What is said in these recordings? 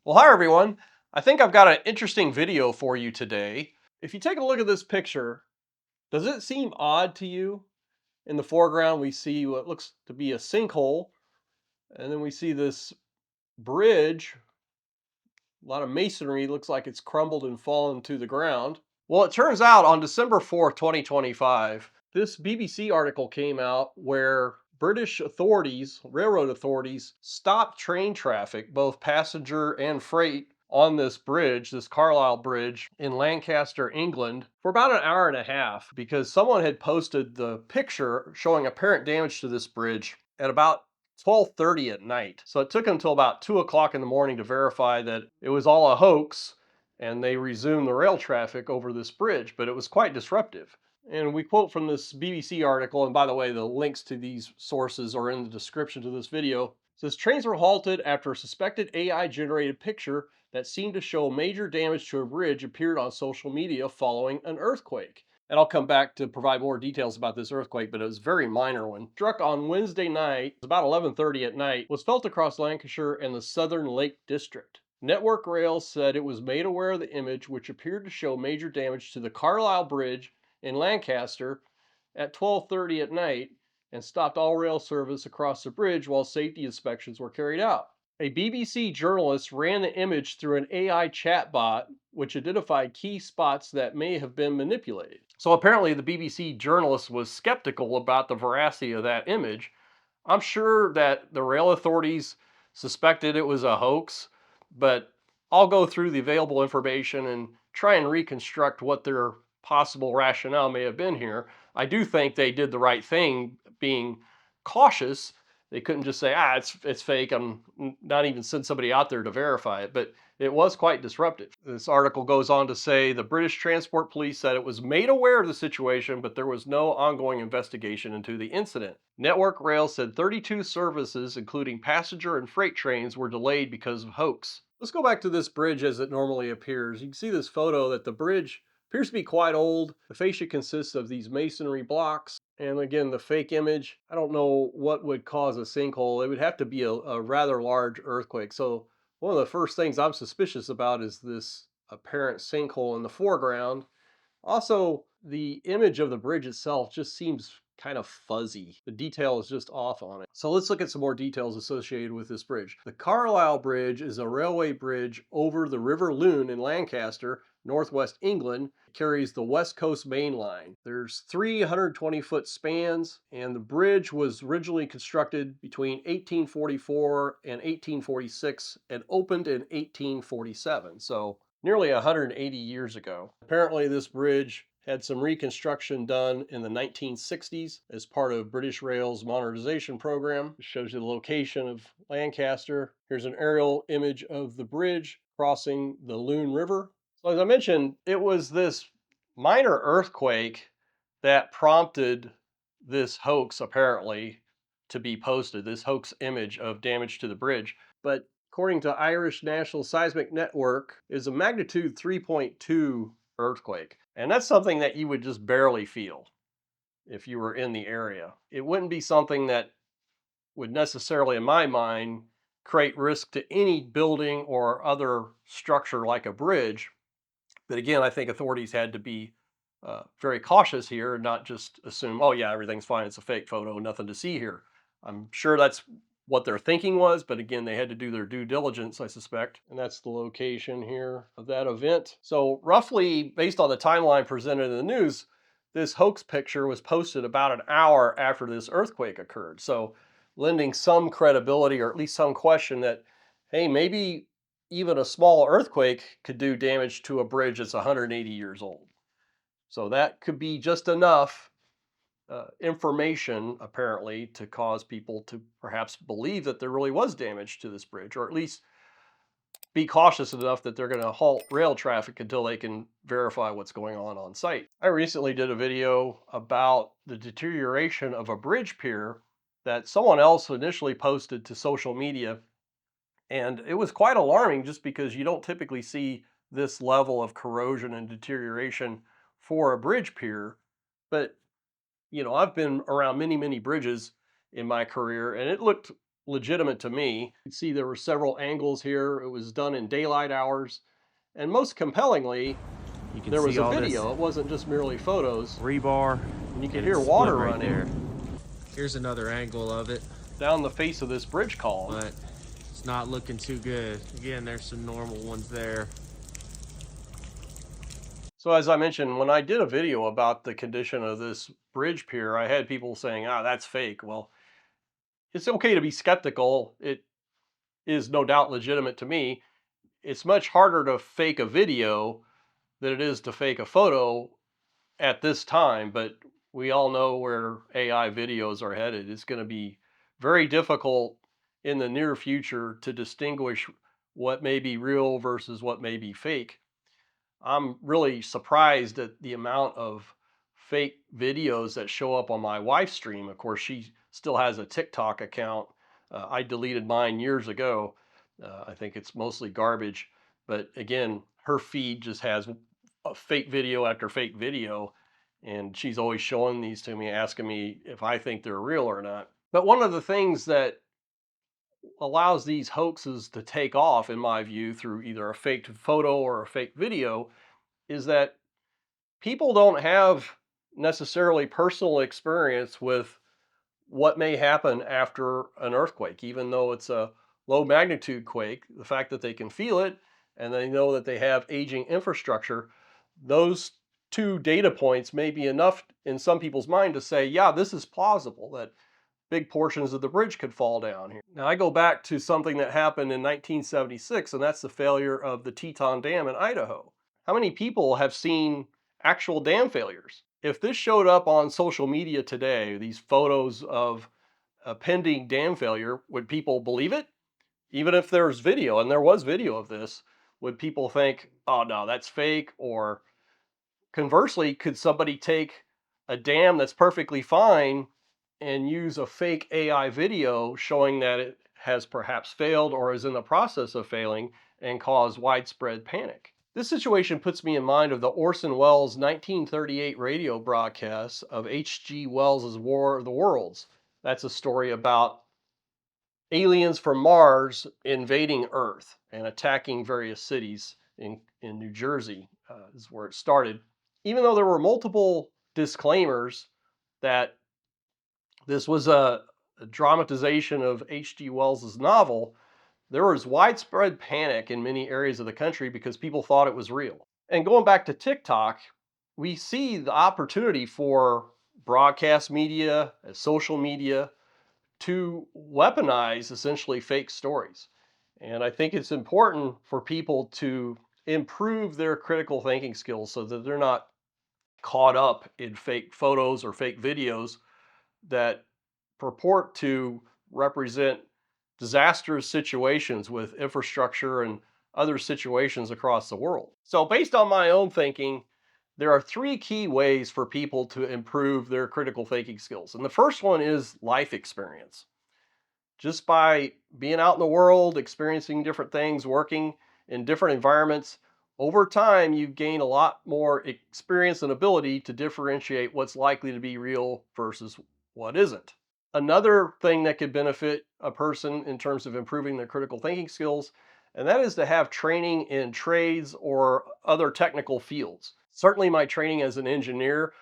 Well, hi everyone. I think I've got an interesting video for you today. If you take a look at this picture, does it seem odd to you? In the foreground, we see what looks to be a sinkhole, and then we see this bridge. A lot of masonry looks like it's crumbled and fallen to the ground. Well, it turns out on December 4th, 2025, this BBC article came out where British authorities, railroad authorities, stopped train traffic, both passenger and freight, on this bridge, this Carlisle bridge in Lancaster, England, for about an hour and a half because someone had posted the picture showing apparent damage to this bridge at about 12:30 at night. So it took until about 2 o'clock in the morning to verify that it was all a hoax, and they resumed the rail traffic over this bridge, but it was quite disruptive. And we quote from this BBC article, and by the way, the links to these sources are in the description to this video. It says trains were halted after a suspected AI generated picture that seemed to show major damage to a bridge appeared on social media following an earthquake. And I'll come back to provide more details about this earthquake, but it was a very minor one. Struck on Wednesday night, about 11:30 at night, was felt across Lancashire and the Southern Lake District. Network Rail said it was made aware of the image, which appeared to show major damage to the Carlisle Bridge in Lancaster at 12:30 at night, and stopped all rail service across the bridge while safety inspections were carried out. A BBC journalist ran the image through an AI chatbot, which identified key spots that may have been manipulated. So apparently, the BBC journalist was skeptical about the veracity of that image. I'm sure that the rail authorities suspected it was a hoax, but I'll go through the available information and try and reconstruct what their possible rationale may have been here. I do think they did the right thing being cautious. They couldn't just say, it's fake. I'm not even send somebody out there to verify it. But it was quite disruptive. This article goes on to say the British Transport Police said it was made aware of the situation, but there was no ongoing investigation into the incident. Network Rail said 32 services, including passenger and freight trains, were delayed because of hoax. Let's go back to this bridge as it normally appears. You can see this photo that the bridge appears to be quite old. The fascia consists of these masonry blocks. And again, the fake image, I don't know what would cause a sinkhole. It would have to be a rather large earthquake. So one of the first things I'm suspicious about is this apparent sinkhole in the foreground. Also, the image of the bridge itself just seems kind of fuzzy. The detail is just off on it. So let's look at some more details associated with this bridge. The Carlisle Bridge is a railway bridge over the River Lune in Lancaster, northwest England. It carries the West Coast Main Line. There's 320-foot spans, and the bridge was originally constructed between 1844 and 1846 and opened in 1847. So nearly 180 years ago. Apparently, this bridge had some reconstruction done in the 1960s as part of British Rail's modernization program. It shows you the location of Lancaster. Here's an aerial image of the bridge crossing the Lune River. So, as I mentioned, it was this minor earthquake that prompted this hoax, apparently, to be posted, this hoax image of damage to the bridge. But according to Irish National Seismic Network, is a magnitude 3.2 earthquake. And that's something that you would just barely feel if you were in the area. It wouldn't be something that would necessarily, in my mind, create risk to any building or other structure like a bridge. But again, I think authorities had to be very cautious here and not just assume, oh, yeah, everything's fine. It's a fake photo, nothing to see here. I'm sure that's what their thinking was, but again, they had to do their due diligence, I suspect. And that's the location here of that event. So, roughly based on the timeline presented in the news, this hoax picture was posted about an hour after this earthquake occurred. So, lending some credibility or at least some question that, hey, maybe even a small earthquake could do damage to a bridge that's 180 years old. So that could be just enough information, apparently, to cause people to perhaps believe that there really was damage to this bridge, or at least be cautious enough that they're going to halt rail traffic until they can verify what's going on site. I recently did a video about the deterioration of a bridge pier that someone else initially posted to social media, and it was quite alarming just because you don't typically see this level of corrosion and deterioration for a bridge pier. But, I've been around many, many bridges in my career, and it looked legitimate to me. You see there were several angles here. It was done in daylight hours. And most compellingly, You can there was see a all this video. It wasn't just merely photos. rebar, And you could and hear it's split water right running there. Here's another angle of it, down the face of this bridge column. but it's not looking too good. Again, there's some normal ones there. So as I mentioned, when I did a video about the condition of this bridge pier, I had people saying, "Ah, that's fake." Well, it's okay to be skeptical. It is no doubt legitimate to me. It's much harder to fake a video than it is to fake a photo at this time, but we all know where AI videos are headed. It's going to be very difficult in the near future to distinguish what may be real versus what may be fake. I'm really surprised at the amount of fake videos that show up on my wife's stream. Of course, she still has a TikTok account. I deleted mine years ago. I think it's mostly garbage. But again, her feed just has a fake video after fake video. And she's always showing these to me, asking me if I think they're real or not. But one of the things that allows these hoaxes to take off, in my view, through either a fake photo or a fake video, is that people don't have necessarily personal experience with what may happen after an earthquake, even though it's a low magnitude quake. The fact that they can feel it and they know that they have aging infrastructure, those two data points may be enough in some people's mind to say, yeah, this is plausible that big portions of the bridge could fall down here. Now, I go back to something that happened in 1976, and that's the failure of the Teton Dam in Idaho. How many people have seen actual dam failures? If this showed up on social media today, these photos of a pending dam failure, would people believe it? Even if there's video, and there was video of this, would people think, oh no, that's fake? Or conversely, could somebody take a dam that's perfectly fine and use a fake AI video showing that it has perhaps failed or is in the process of failing and cause widespread panic? This situation puts me in mind of the Orson Welles 1938 radio broadcast of H.G. Wells's War of the Worlds. That's a story about aliens from Mars invading Earth and attacking various cities in New Jersey, is where it started. Even though there were multiple disclaimers that this was a dramatization of H.G. Wells's novel, there was widespread panic in many areas of the country because people thought it was real. And going back to TikTok, we see the opportunity for broadcast media, social media, to weaponize essentially fake stories. And I think it's important for people to improve their critical thinking skills so that they're not caught up in fake photos or fake videos that purport to represent disastrous situations with infrastructure and other situations across the world. So, based on my own thinking, there are three key ways for people to improve their critical thinking skills. And the first one is life experience. Just by being out in the world, experiencing different things, working in different environments, over time you gain a lot more experience and ability to differentiate what's likely to be real versus what isn't. Another thing that could benefit a person in terms of improving their critical thinking skills, and that is to have training in trades or other technical fields. Certainly, my training as an engineer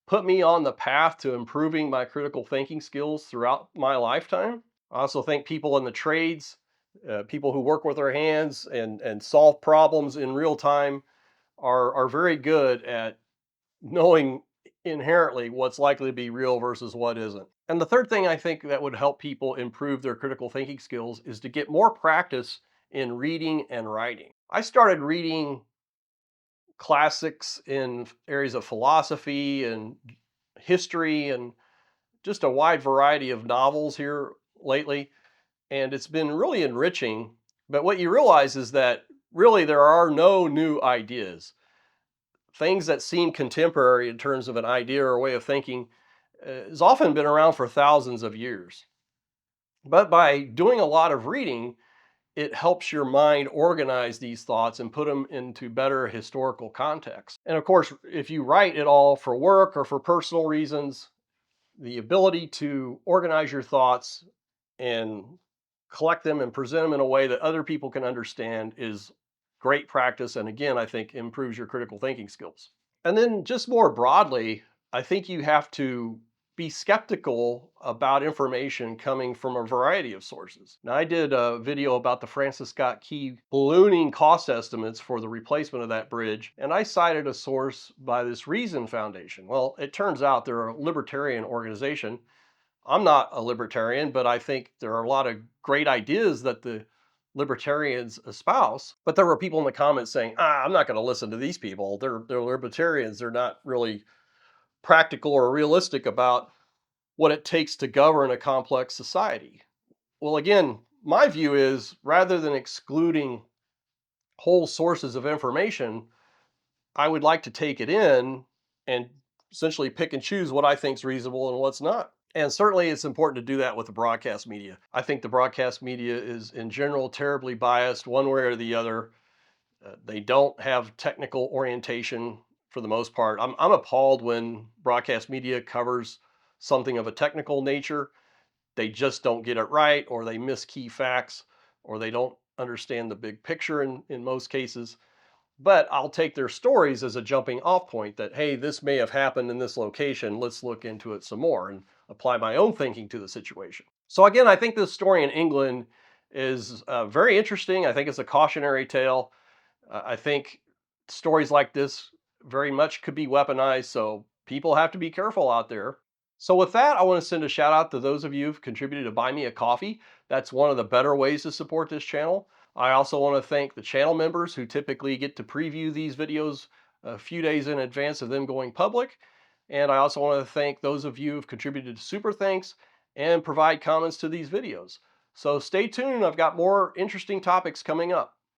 put me on the path to improving my critical thinking skills throughout my lifetime. I also think people in the trades, people who work with their hands and solve problems in real time, are very good at knowing inherently what's likely to be real versus what isn't. And the third thing I think that would help people improve their critical thinking skills is to get more practice in reading and writing. I started reading classics in areas of philosophy and history and just a wide variety of novels here lately, and it's been really enriching. But what you realize is that really there are no new ideas. Things that seem contemporary in terms of an idea or way of thinking has often been around for thousands of years. But by doing a lot of reading, it helps your mind organize these thoughts and put them into better historical context. And of course, if you write it all for work or for personal reasons, the ability to organize your thoughts and collect them and present them in a way that other people can understand is great practice. And again, I think improves your critical thinking skills. And then just more broadly, I think you have to be skeptical about information coming from a variety of sources. Now, I did a video about the Francis Scott Key ballooning cost estimates for the replacement of that bridge, and I cited a source by this Reason Foundation. Well, it turns out they're a libertarian organization. I'm not a libertarian, but I think there are a lot of great ideas that the libertarians espouse. But there were people in the comments saying, I'm not going to listen to these people. They're libertarians. They're not really practical or realistic about what it takes to govern a complex society. Well, again, my view is rather than excluding whole sources of information, I would like to take it in and essentially pick and choose what I think is reasonable and what's not. And certainly it's important to do that with the broadcast media. I think the broadcast media is in general terribly biased one way or the other. They don't have technical orientation for the most part. I'm appalled when broadcast media covers something of a technical nature. They just don't get it right, or they miss key facts, or they don't understand the big picture in most cases. But I'll take their stories as a jumping off point that, hey, this may have happened in this location. Let's look into it some more and apply my own thinking to the situation. So, again, I think this story in England is very interesting. I think it's a cautionary tale. I think stories like this very much could be weaponized. So, people have to be careful out there. So, with that, I want to send a shout out to those of you who've contributed to Buy Me a Coffee. That's one of the better ways to support this channel. I also want to thank the channel members who typically get to preview these videos a few days in advance of them going public. And I also want to thank those of you who've contributed to Super Thanks and provide comments to these videos. So stay tuned. I've got more interesting topics coming up.